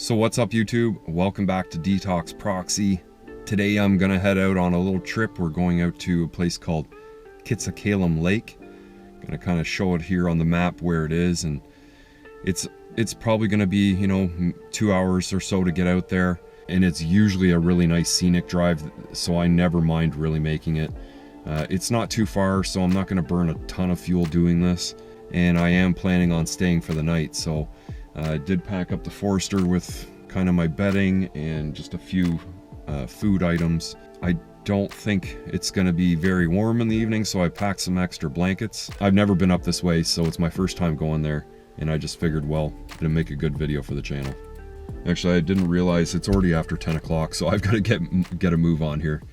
So what's up YouTube? Welcome back to Detox Proxy. Today I'm gonna head out on a little trip. We're going out to a place called Kitsumkalum Lake. Gonna kind of show it here on the map where it is, and it's probably gonna be, 2 hours or so to get out there. And it's usually a really nice scenic drive, so I never mind really making it. It's not too far, so I'm not gonna burn a ton of fuel doing this. And I am planning on staying for the night, so I did pack up the Forester with kind of my bedding and just a few food items. I don't think it's going to be very warm in the evening, so I packed some extra blankets. I've never been up this way, so it's my first time going there, and I just figured, well, it'd make a good video for the channel. Actually, I didn't realize it's already after 10 o'clock, so I've got to get a move on here.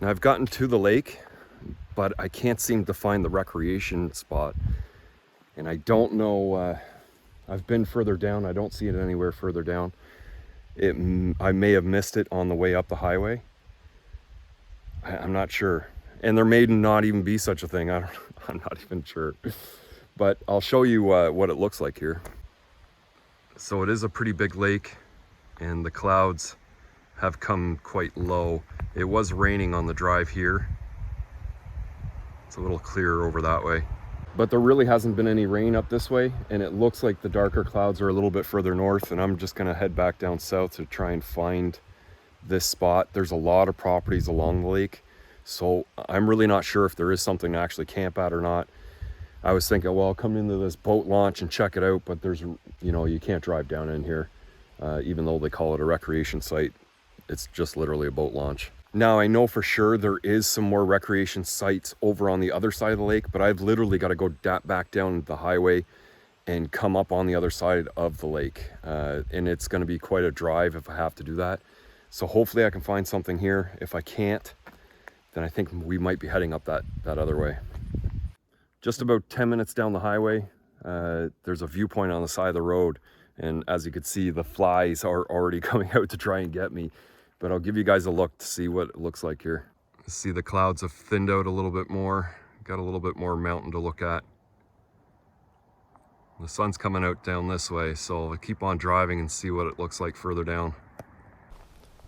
Now, I've gotten to the lake, but I can't seem to find the recreation spot, and I don't know. I've been further down. I don't see it anywhere further down. I may have missed it on the way up the highway. I'm not sure. And there may not even be such a thing. I'm not even sure. But I'll show you what it looks like here. So it is a pretty big lake, and the clouds have come quite low. It was raining on the drive here. It's a little clearer over that way. But there really hasn't been any rain up this way, and it looks like the darker clouds are a little bit further north, and I'm just gonna head back down south to try and find this spot. There's a lot of properties along the lake, so I'm really not sure if there is something to actually camp at or not. I was thinking, well, I'll come into this boat launch and check it out, but there's, you can't drive down in here. Even though they call it a recreation site, it's just literally a boat launch. Now, I know for sure there is some more recreation sites over on the other side of the lake, but I've literally got to go back down the highway and come up on the other side of the lake. And it's going to be quite a drive if I have to do that. So hopefully I can find something here. If I can't, then I think we might be heading up that other way. Just about 10 minutes down the highway, there's a viewpoint on the side of the road. And as you can see, the flies are already coming out to try and get me. But I'll give you guys a look to see what it looks like here. See, the clouds have thinned out a little bit more. Got a little bit more mountain to look at. The sun's coming out down this way, so I'll keep on driving and see what it looks like further down.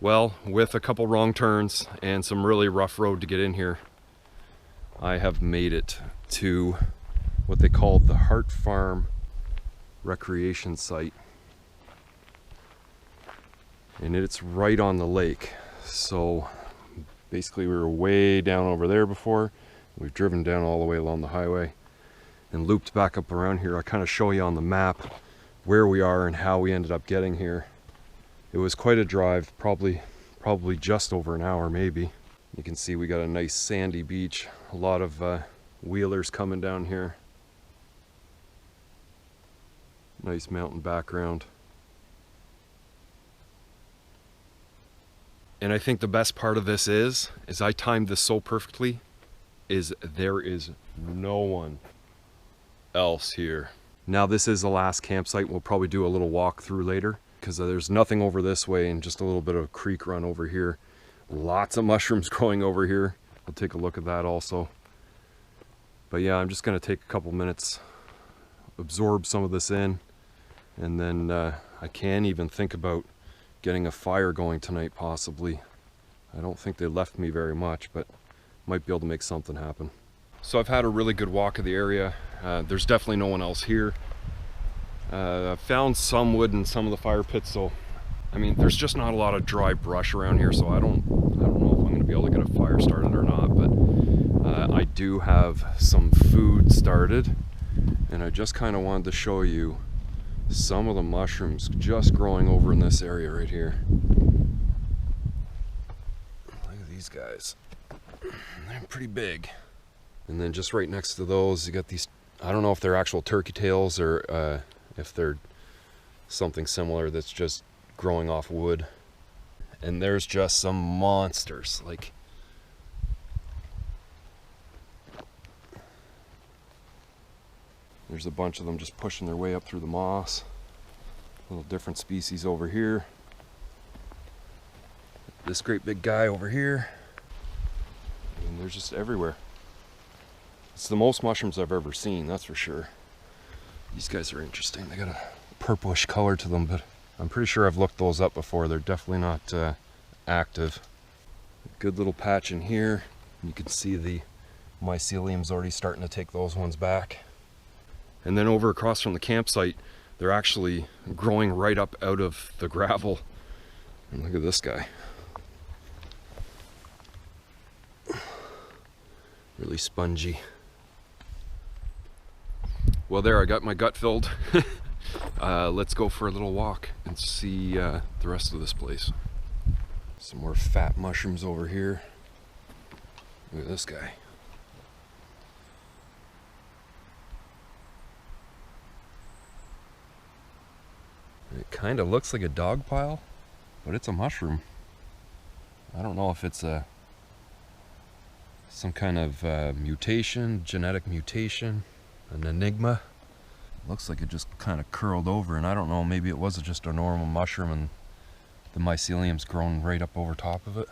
Well, with a couple wrong turns and some really rough road to get in here, I have made it to what they call the Hart Farm recreation site. And it's right on the lake. So basically we were way down over there before. We've driven down all the way along the highway and looped back up around here. I'll kind of show you on the map where we are and how we ended up getting here. It was quite a drive, probably just over an hour maybe. You can see we got a nice sandy beach, a lot of wheelers coming down here. Nice mountain background. And I think the best part of this is I timed this so perfectly, is there is no one else here. Now this is the last campsite. We'll probably do a little walk through later because there's nothing over this way and just a little bit of a creek run over here. Lots of mushrooms growing over here. We'll take a look at that also. But yeah, I'm just gonna take a couple minutes, absorb some of this in, and then I can even think about getting a fire going tonight, possibly. I don't think they left me very much, but might be able to make something happen. So I've had a really good walk of the area. There's definitely no one else here. I've found some wood in some of the fire pits, so I mean, there's just not a lot of dry brush around here, so I don't know if I'm going to be able to get a fire started or not. But I do have some food started, and I just kind of wanted to show you some of the mushrooms just growing over in this area right here. Look at these guys. They're pretty big. And then just right next to those, you got these, I don't know if they're actual turkey tails or if they're something similar that's just growing off wood. And there's just some monsters. Like, there's a bunch of them just pushing their way up through the moss. A little different species over here. This great big guy over here. And they're just everywhere. It's the most mushrooms I've ever seen, that's for sure. These guys are interesting. They got a purplish color to them, but I'm pretty sure I've looked those up before. They're definitely not active. Good little patch in here. You can see the mycelium's already starting to take those ones back. And then over across from the campsite, they're actually growing right up out of the gravel. And look at this guy. Really spongy. Well, there, I got my gut filled. Let's go for a little walk and see the rest of this place. Some more fat mushrooms over here. Look at this guy. It kind of looks like a dog pile, but it's a mushroom. I don't know if it's some kind of mutation, genetic mutation, an enigma. It looks like it just kind of curled over, and I don't know, maybe it was just a normal mushroom and the mycelium's grown right up over top of it.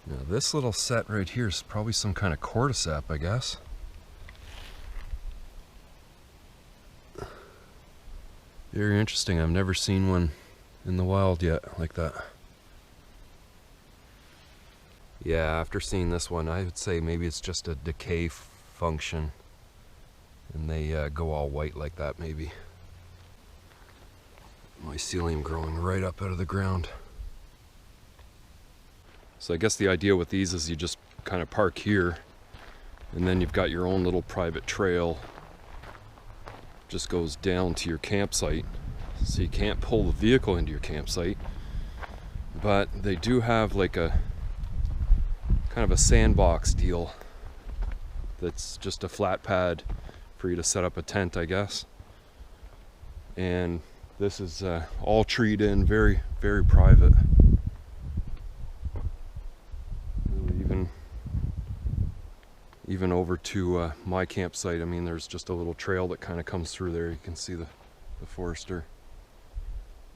Now this little set right here is probably some kind of cordyceps, I guess. Very interesting. I've never seen one in the wild yet like that. Yeah, after seeing this one, I would say maybe it's just a decay function and they go all white like that maybe. Mycelium growing right up out of the ground. So I guess the idea with these is you just kind of park here and then you've got your own little private trail. Just goes down to your campsite, so you can't pull the vehicle into your campsite, but they do have like a kind of a sandbox deal that's just a flat pad for you to set up a tent, I guess. And this is all treed in, very, very private. Even over to my campsite, I mean, there's just a little trail that kind of comes through there. You can see the forester.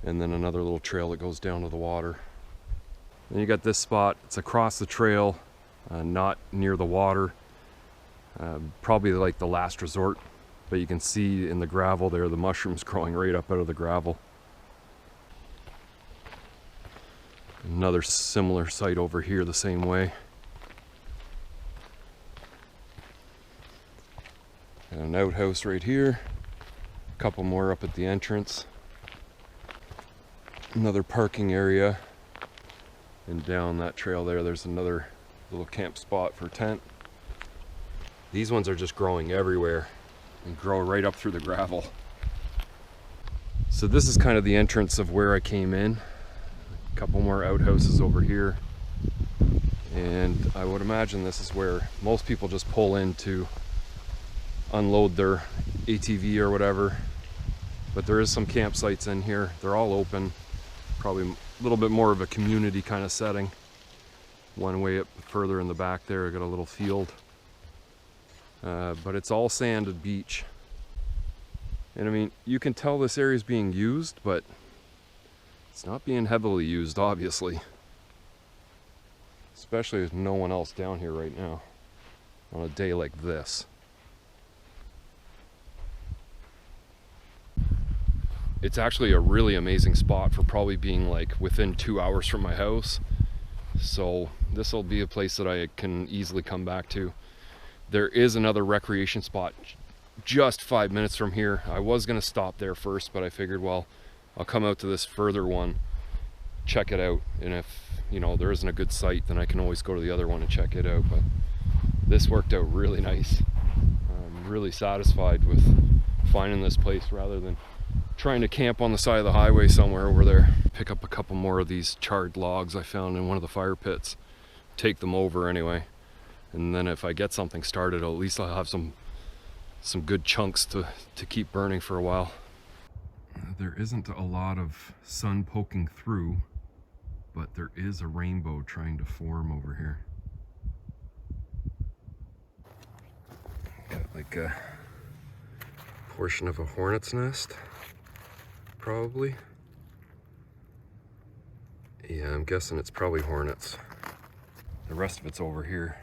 And then another little trail that goes down to the water. Then you got this spot. It's across the trail, not near the water. Probably like the last resort. But you can see in the gravel there, the mushrooms growing right up out of the gravel. Another similar site over here the same way. And an outhouse right here, a couple more up at the entrance, another parking area, and down that trail there's another little camp spot for tent. These ones are just growing everywhere and grow right up through the gravel. So this is kind of the entrance of where I came in. A couple more outhouses over here, and I would imagine this is where most people just pull in to unload their ATV or whatever. But there is some campsites in here. They're all open. Probably a little bit more of a community kind of setting. One way up further in the back there, I got a little field. But it's all sanded beach. And I mean, you can tell this area is being used, but it's not being heavily used, obviously. Especially with no one else down here right now on a day like this. It's actually a really amazing spot for probably being like within 2 hours from my house. So this will be a place that I can easily come back to. There is another recreation spot just 5 minutes from here. I was gonna stop there first, but I figured, well, I'll come out to this further one, check it out. And if, you know, there isn't a good site, then I can always go to the other one and check it out. But this worked out really nice. I'm really satisfied with finding this place rather than trying to camp on the side of the highway somewhere over there. Pick up a couple more of these charred logs I found in one of the fire pits. Take them over anyway. And then if I get something started, at least I'll have some good chunks to keep burning for a while. There isn't a lot of sun poking through, but there is a rainbow trying to form over here. Got like a portion of a hornet's nest. Probably. Yeah, I'm guessing it's probably hornets. The rest of it's over here.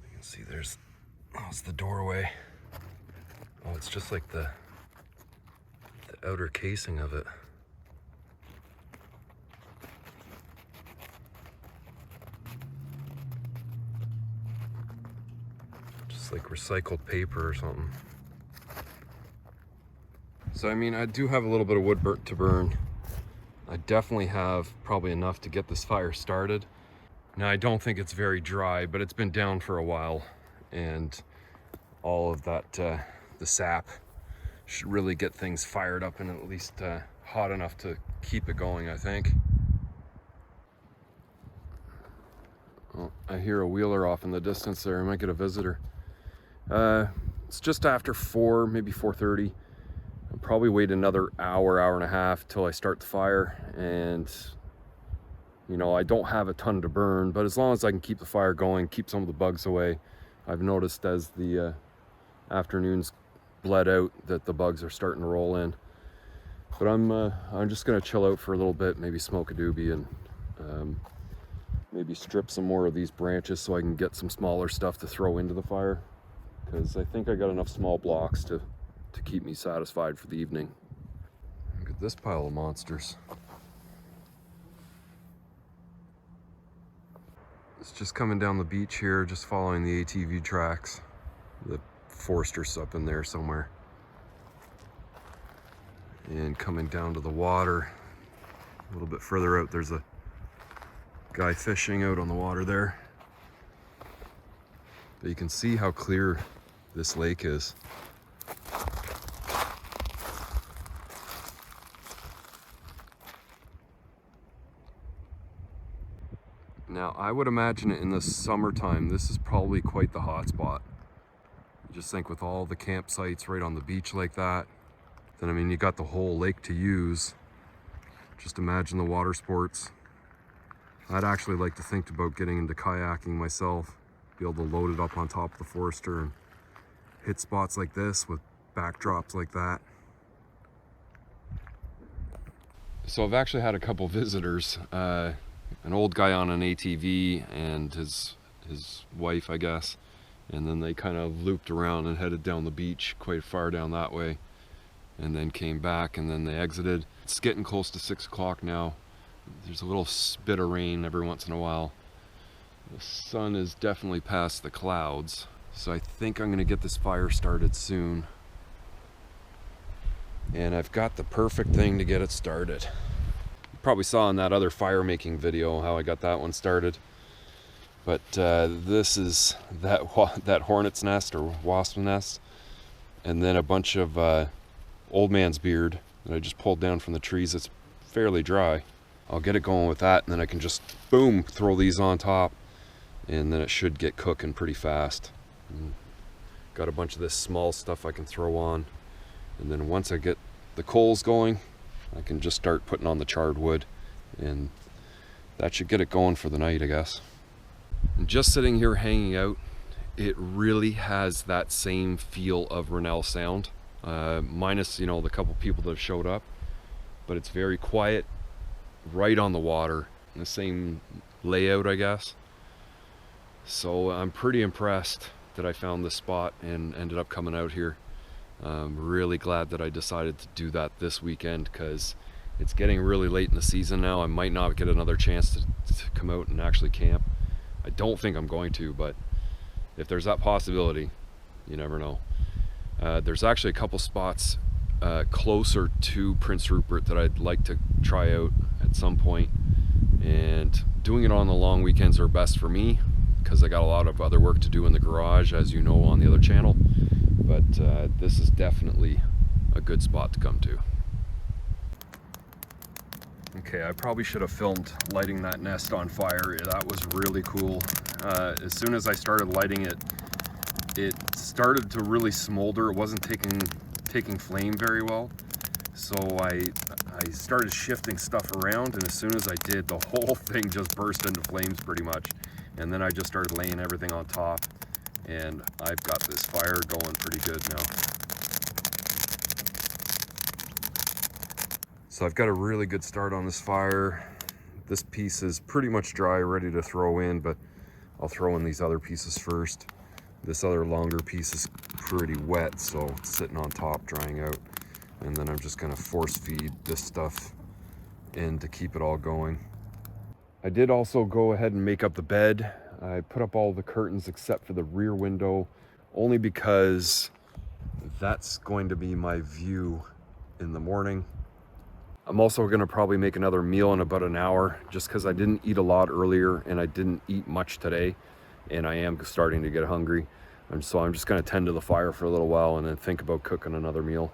You can see there's It's the doorway. Oh, it's just like the outer casing of it. Just like recycled paper or something. So I mean, I do have a little bit of wood to burn. I definitely have probably enough to get this fire started. Now I don't think it's very dry, but it's been down for a while, and all of that, the sap should really get things fired up and at least hot enough to keep it going, I think. Oh, I hear a wheeler off in the distance there. I might get a visitor. It's just after 4, maybe 4:30. I'll probably wait another hour and a half till I start the fire, and you know, I don't have a ton to burn, but as long as I can keep the fire going, keep some of the bugs away. I've noticed as the afternoons bled out that the bugs are starting to roll in. But I'm just gonna chill out for a little bit, maybe smoke a doobie, and maybe strip some more of these branches so I can get some smaller stuff to throw into the fire, because I think I got enough small blocks to keep me satisfied for the evening. Look at this pile of monsters. It's just coming down the beach here, just following the ATV tracks. The Forster's up in there somewhere. And coming down to the water, a little bit further out, there's a guy fishing out on the water there. But you can see how clear this lake is. Now, I would imagine in the summertime, this is probably quite the hot spot. Just think with all the campsites right on the beach like that, then I mean, you got the whole lake to use. Just imagine the water sports. I'd actually like to think about getting into kayaking myself, be able to load it up on top of the Forester and hit spots like this with backdrops like that. So I've actually had a couple visitors, an old guy on an ATV and his wife, I guess, and then they kind of looped around and headed down the beach quite far down that way, and then came back, and then they exited. It's getting close to 6 o'clock now. There's a little bit of rain every once in a while. The sun is definitely past the clouds, so I think I'm gonna get this fire started soon. And I've got the perfect thing to get it started. You probably saw in that other fire making video how I got that one started. But this is that hornet's nest or wasp nest, and then a bunch of old man's beard that I just pulled down from the trees. It's fairly dry. I'll get it going with that, and then I can just boom, throw these on top, and then it should get cooking pretty fast. Got a bunch of this small stuff I can throw on, and then once I get the coals going, I can just start putting on the charred wood, and that should get it going for the night, I guess. And just sitting here hanging out, it really has that same feel of Rennell Sound, minus, you know, the couple people that have showed up, but it's very quiet, right on the water, in the same layout, I guess. So I'm pretty impressed that I found this spot and ended up coming out here. I'm really glad that I decided to do that this weekend, because it's getting really late in the season now. I might not get another chance to come out and actually camp. I don't think I'm going to, but if there's that possibility, you never know. There's actually a couple spots closer to Prince Rupert that I'd like to try out at some point, and doing it on the long weekends are best for me because I got a lot of other work to do in the garage, as you know, on the other channel. But this is definitely a good spot to come to. Okay, I probably should have filmed lighting that nest on fire. That was really cool. As soon as I started lighting it, it started to really smolder. It wasn't taking flame very well. So I started shifting stuff around, and as soon as I did, the whole thing just burst into flames pretty much. And then I just started laying everything on top, and I've got this fire going pretty good now. So I've got a really good start on this fire. This piece is pretty much dry, ready to throw in, but I'll throw in these other pieces first. This other longer piece is pretty wet, so it's sitting on top drying out. And then I'm just gonna force feed this stuff in to keep it all going. I did also go ahead and make up the bed. I put up all the curtains except for the rear window, only because that's going to be my view in the morning. I'm also gonna probably make another meal in about an hour, just because I didn't eat a lot earlier and I didn't eat much today, and I am starting to get hungry. So I'm just gonna tend to the fire for a little while and then think about cooking another meal.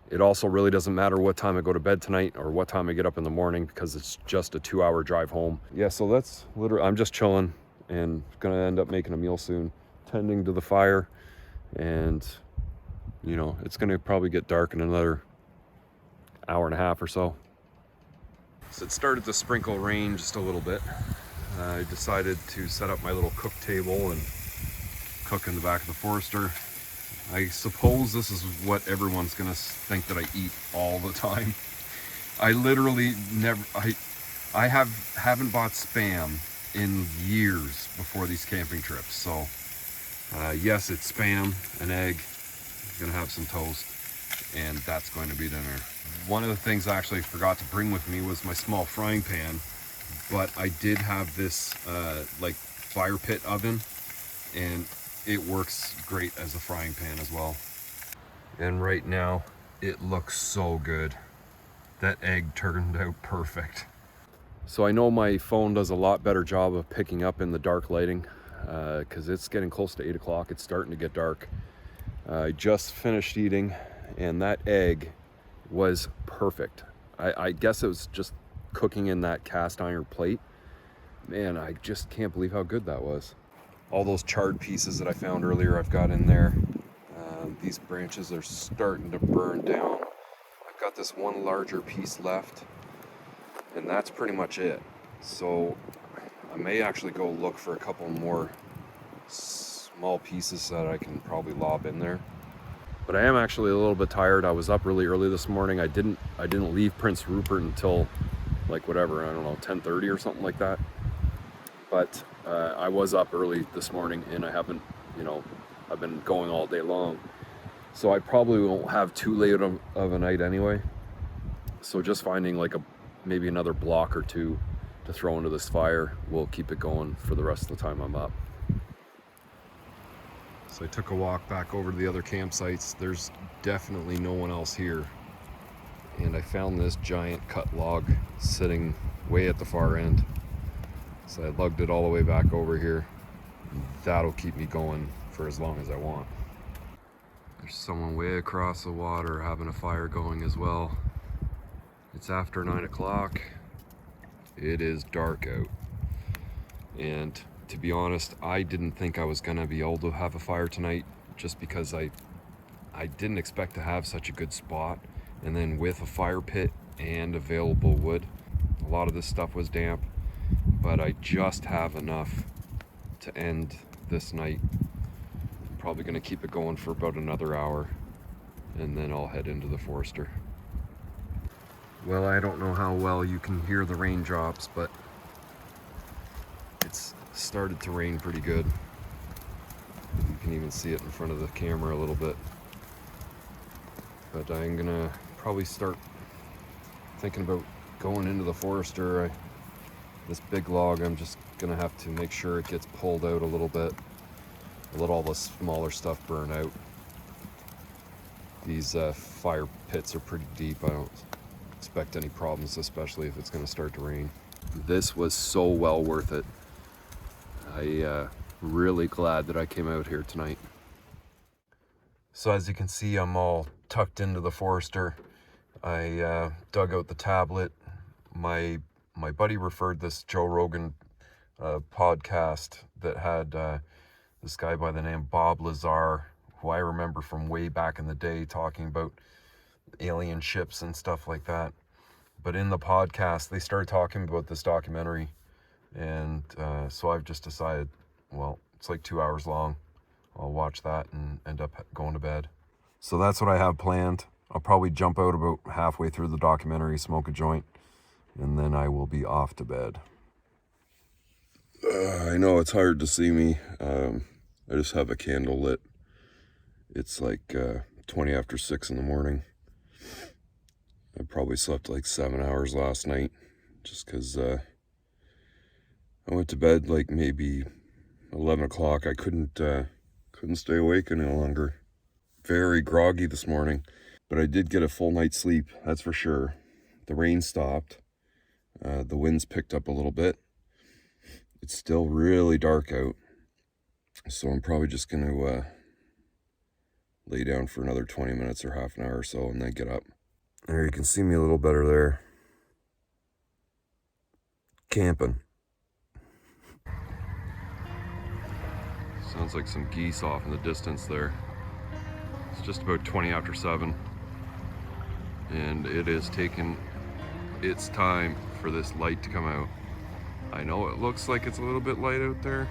It also really doesn't matter what time I go to bed tonight or what time I get up in the morning, because it's just a 2-hour drive home. Yeah, so that's literally, I'm just chilling and gonna end up making a meal soon, tending to the fire, and you know, it's gonna probably get dark in another hour and a half or so. So it started to sprinkle rain just a little bit. I decided to set up my little cook table and cook in the back of the Forester. I suppose this is what everyone's gonna think that I eat all the time. I literally never, I haven't bought Spam in years before these camping trips. So yes, it's Spam, an egg, gonna have some toast, and that's going to be dinner. One of the things I actually forgot to bring with me was my small frying pan, but I did have this like fire pit oven, and it works great as a frying pan as well. And right now it looks so good. That egg turned out perfect. So I know my phone does a lot better job of picking up in the dark lighting, because it's getting close to 8 o'clock. It's starting to get dark. I just finished eating, and that egg was perfect. I guess it was just cooking in that cast iron plate. Man, I just can't believe how good that was. All those charred pieces that I found earlier, I've got in there. These branches are starting to burn down. I've got this one larger piece left, and that's pretty much it. So I may actually go look for a couple more small pieces that I can probably lob in there. But I am actually a little bit tired. I was up really early this morning. I didn't leave Prince Rupert until like whatever, I don't know, 10:30 or something like that. But I was up early this morning, and I haven't, you know, I've been going all day long. So I probably won't have too late of a night anyway. So just finding like maybe another block or two to throw into this fire will keep it going for the rest of the time I'm up. So I took a walk back over to the other campsites. There's definitely no one else here. And I found this giant cut log sitting way at the far end. So I lugged it all the way back over here. That'll keep me going for as long as I want. There's someone way across the water having a fire going as well. It's after 9 o'clock. It is dark out. And to be honest, I didn't think I was gonna be able to have a fire tonight, just because I didn't expect to have such a good spot. And then with a fire pit and available wood, a lot of this stuff was damp, but I just have enough to end this night. I'm probably gonna keep it going for about another hour, and then I'll head into the Forester. Well, I don't know how well you can hear the raindrops, but it's started to rain pretty good. You can even see it in front of the camera a little bit. But I'm gonna probably start thinking about going into the Forester. This big log, I'm just gonna have to make sure it gets pulled out a little bit. Let all the smaller stuff burn out. These fire pits are pretty deep. I don't expect any problems, especially if it's gonna start to rain. This was so well worth it. Really glad that I came out here tonight. So as you can see, I'm all tucked into the Forester. I dug out the tablet. My buddy referred this Joe Rogan podcast that had this guy by the name Bob Lazar, who I remember from way back in the day, talking about alien ships and stuff like that. But in the podcast, they started talking about this documentary. And so I've just decided, well, it's like 2 hours long. I'll watch that and end up going to bed. So that's what I have planned. I'll probably jump out about halfway through the documentary, smoke a joint, and then I will be off to bed. I know it's hard to see me. I just have a candle lit. It's like 20 after 6 in the morning. I probably slept like 7 hours last night just because I went to bed like maybe 11 o'clock. I couldn't stay awake any longer. Very groggy this morning, but I did get a full night's sleep, that's for sure. The rain stopped. The winds picked up a little bit. It's still really dark out, so I'm probably just going to lay down for another 20 minutes or half an hour or so and then get up. There, you can see me a little better there. Camping. Sounds like some geese off in the distance there. It's just about 20 after 7, and it is taking its time for this light to come out. I know it looks like it's a little bit light out there,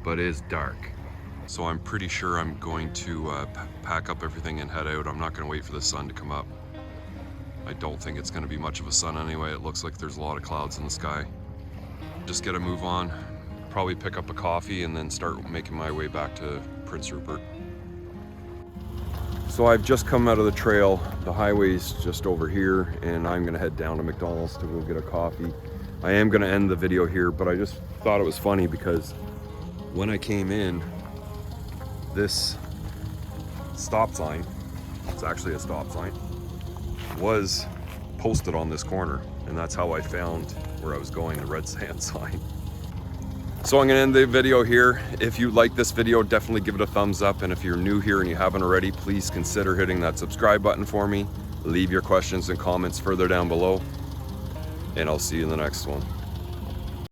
but it is dark. So I'm pretty sure I'm going to pack up everything and head out. I'm not going to wait for the sun to come up. I don't think it's going to be much of a sun anyway. It looks like there's a lot of clouds in the sky. Just gotta move on. Probably pick up a coffee and then start making my way back to Prince Rupert. So I've just come out of the trail. The highway's just over here, and I'm gonna head down to McDonald's to go get a coffee. I am gonna end the video here, but I just thought it was funny because when I came in, this stop sign, it's actually a stop sign, was posted on this corner, and that's how I found where I was going, the red sand sign. So I'm gonna end the video here. If you like this video, definitely give it a thumbs up, and if you're new here and you haven't already, please consider hitting that subscribe button for me. Leave your questions and comments further down below, and I'll see you in the next one.